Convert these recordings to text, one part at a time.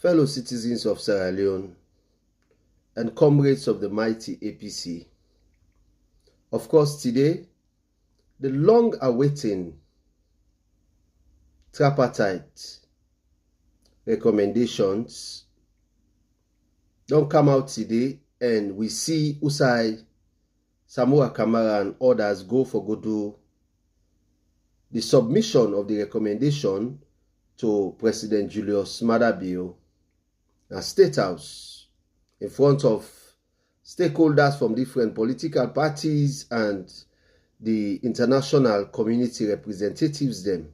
fellow citizens of Sierra Leone, and comrades of the mighty APC. Of course, today, the long-awaiting tripartite recommendations don't come out today, and we see Usai, Samua Kamara, and others go for Godu. The submission of the recommendation to President Julius Maada Bio at State House in front of stakeholders from different political parties and the international community representatives them.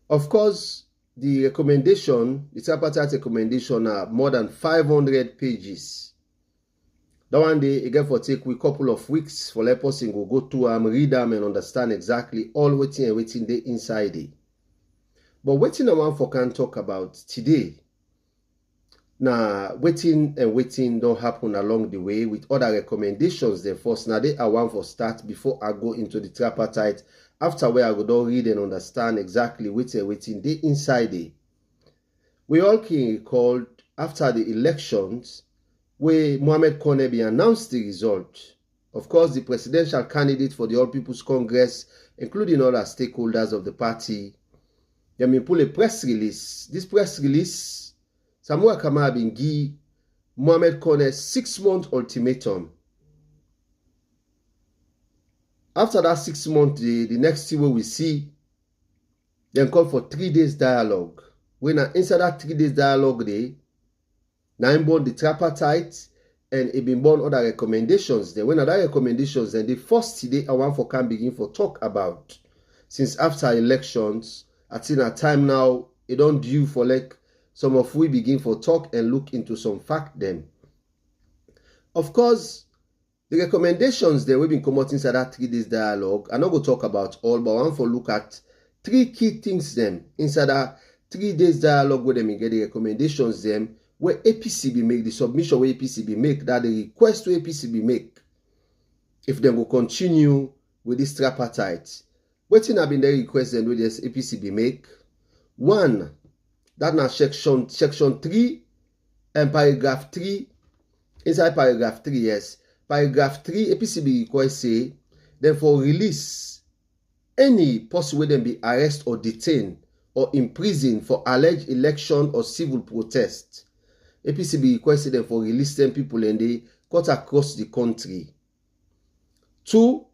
Of course, the recommendation, the tripartite recommendation, are more than 500 pages. That one day, again, for take a couple of weeks for let person go to them, read them, and understand exactly all waiting and waiting they inside it. But waiting I want for can talk about today. Now, waiting and waiting don't happen along the way with other recommendations. Then first, now they are one for start before I go into the tripartite. After where I go don't read and understand exactly waiting and waiting they inside it. We all can recall after the elections where Mohamed Konebi announced the result. Of course, the presidential candidate for the All People's Congress, including other stakeholders of the party, they may pull a press release. This press release, Samua Kamara bin give Mohamed Kone 6-month ultimatum. After that 6 months, the next thing we see, then call for 3 days dialogue. When inside that 3 days dialogue day, now I'm born the tripartite and it been born other recommendations. Then when other recommendations, then the first day I want for can begin for talk about. Since after elections, I think at time now, it don't due for like some of we begin for talk and look into some fact them. Of course, the recommendations that we've been coming inside that 3 days dialogue, I'm not going to talk about all, but I want to look at 3 key things them inside that 3 days dialogue where them get the recommendations them where APC be make, the submission where APC be make, that the request to APC be make if they will continue with this tripartite. Waiting have been the request then with this APC be make. One, that now section 3 and paragraph 3. Inside paragraph 3, yes. Paragraph 3, APC be request say, then for release any possible them be arrested or detained or imprisoned for alleged election or civil protest. APC be requested them for release them people and they cut across the country. 2,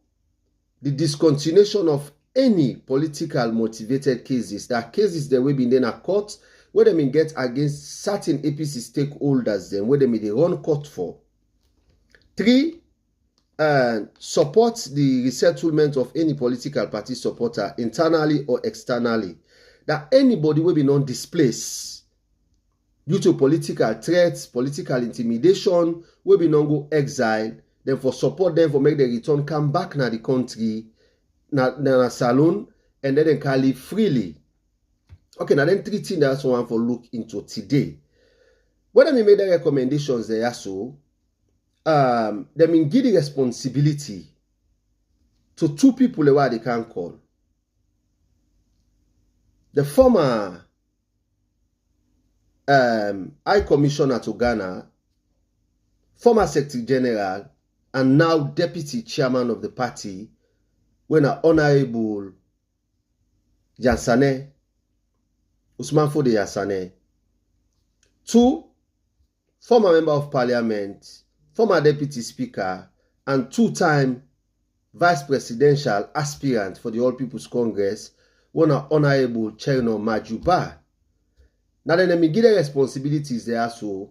the discontinuation of any political motivated cases. That cases that will be in a court where they may get against certain APC stakeholders then where they may run court for. 3, support the resettlement of any political party supporter internally or externally. That anybody will be non-displaced due to political threats, political intimidation, will be non-go exile, then for support them for make the return come back na the country, na salon, and then they can live freely. Okay, now then 3 things that's one for look into today. When I made the recommendations there so, they mean give the responsibility to 2 people where they can call. The former High Commissioner to Ghana, former Secretary General, and now Deputy Chairman of the party, when Honorable Yansane, Usman Fode Yansane. 2, former Member of Parliament, former Deputy Speaker, and 2-time Vice Presidential aspirant for the All People's Congress, one Honorable Cherno Majuba. Now then, me give the responsibilities there so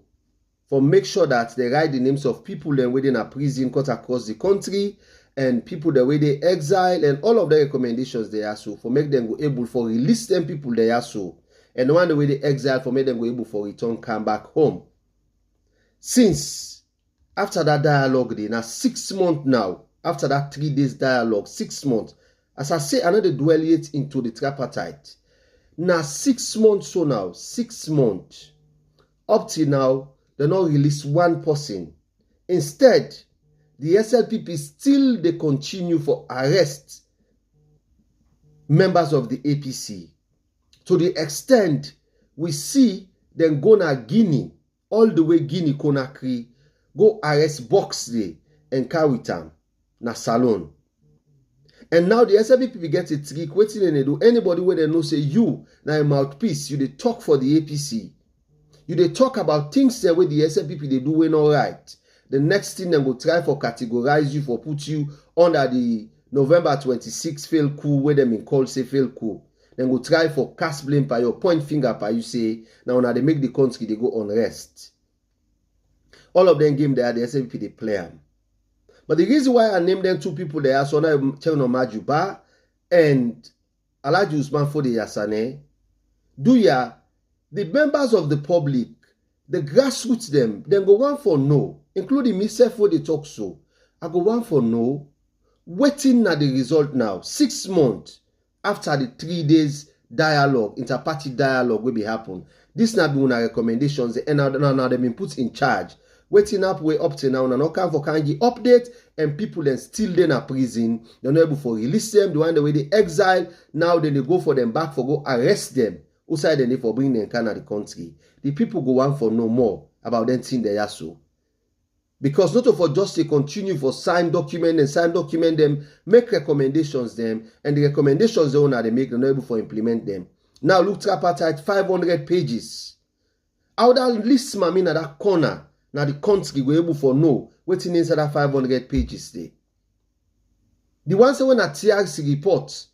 for make sure that they write the names of people then within a prison cut across the country and people the way they exile and all of the recommendations they are so for make them go able for release them people they are so and the one the way they exile for make them go able for return come back home. Since after that dialogue day, now 6 months now, after that 3 days dialogue, 6 months, as I say, another dwell it into the tripartite. Now 6 months so now, 6 months. Up till now, they not release one person. Instead, the SLPP still they continue for arrest members of the APC. To the extent we see then go na Guinea, all the way Guinea Conakry, go arrest Boxley and carry am na salon. And now the SLP get a trick, wetin they do, anybody where they know say you na a mouthpiece, you dey talk for the APC. You dey talk about things that way the SLP they do when all right. The next thing they go try for categorize you, for put you under the November 26 fail coup, where them in call say fail coup. Then go try for cast blame by your point finger by you say, now they make the country they go unrest. All of them game there, the SLP they play them. But the reason why I named them two people there, so now Cheno Majuba and Alhaji Usman Fode Yasane, the members of the public, the grassroots them go one for no, including myself where they talk so. I go one for no, waiting at the result now, 6 months after the 3 days dialogue, inter-party dialogue will be happen. This not be one recommendations, and now they've been put in charge. Waiting up way up to now, and not for kanji update, and people then still in a prison. They're not able to release them. The one the way they exile, now then they go for them back for go arrest them. Outside the for bring them can of the country. The people go on for no more about them thing they are so. Because not for just to continue for sign document them, make recommendations them, and the recommendations they want they make, they're not able to implement them. Now look tripartite 500 pages. How that list mammy in that corner, now the country we're able for no, waiting inside that 500 pages there. The ones when a TRC report,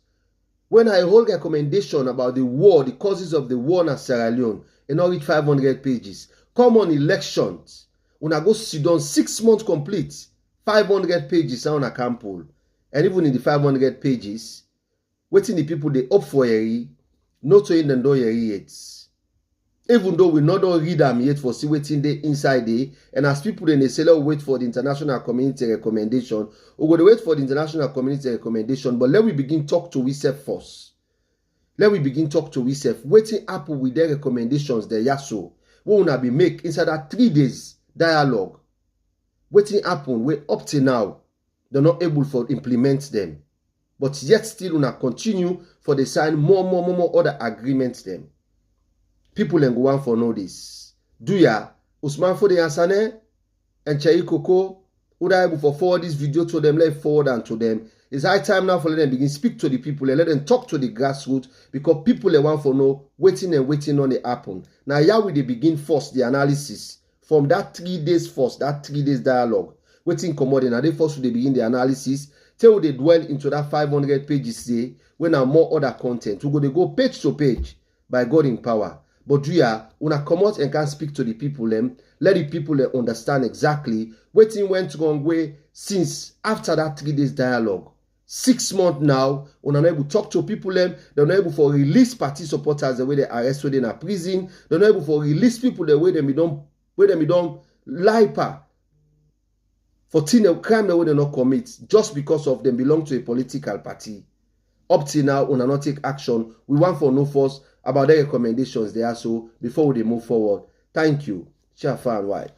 when I hold recommendation about the war, the causes of the war in Sierra Leone, and all reach 500 pages. Come on elections. When I go sit down 6 months complete, 500 pages on a campus. And even in the 500 pages, waiting the people they up for a not to them do yet. Even though we not all read them yet for see waiting they inside there, and as people then they say wait for the international community recommendation, we go to wait for the international community recommendation, but let we begin talk to ourselves first. Let we begin talk to ourselves. Waiting happen with their recommendations there, yaso. What will be make inside that 3 days dialogue? Waiting happen we up to now, they're not able to implement them. But yet still una continue for the sign more other agreements them. People and go on for know this. Do ya Usman Fode Yasane and Chai Koko would I able for forward this video to them, let forward and to them. It's high time now for let them begin speak to the people and let them talk to the grassroots, because people they want for know waiting on the happen. Now here we they begin first the analysis from that 3 days first, that 3 days dialogue. Waiting commodity now they first they begin the analysis till they dwell into that 500 pages say when are more other content. We go page to page by God in power. But do ya una come out and can speak to the people them, let the people understand exactly what went wrong way since after that 3 days dialogue. 6 months now, una not able to talk to people them, they're not able to release party supporters the way they arrest in a prison, they're not able to release people the way they don't lie for crime the way they not commit just because of them belong to a political party. Up till now, una not take action. We want for no force about the recommendations there so before we move forward. Thank you. Share far and wide.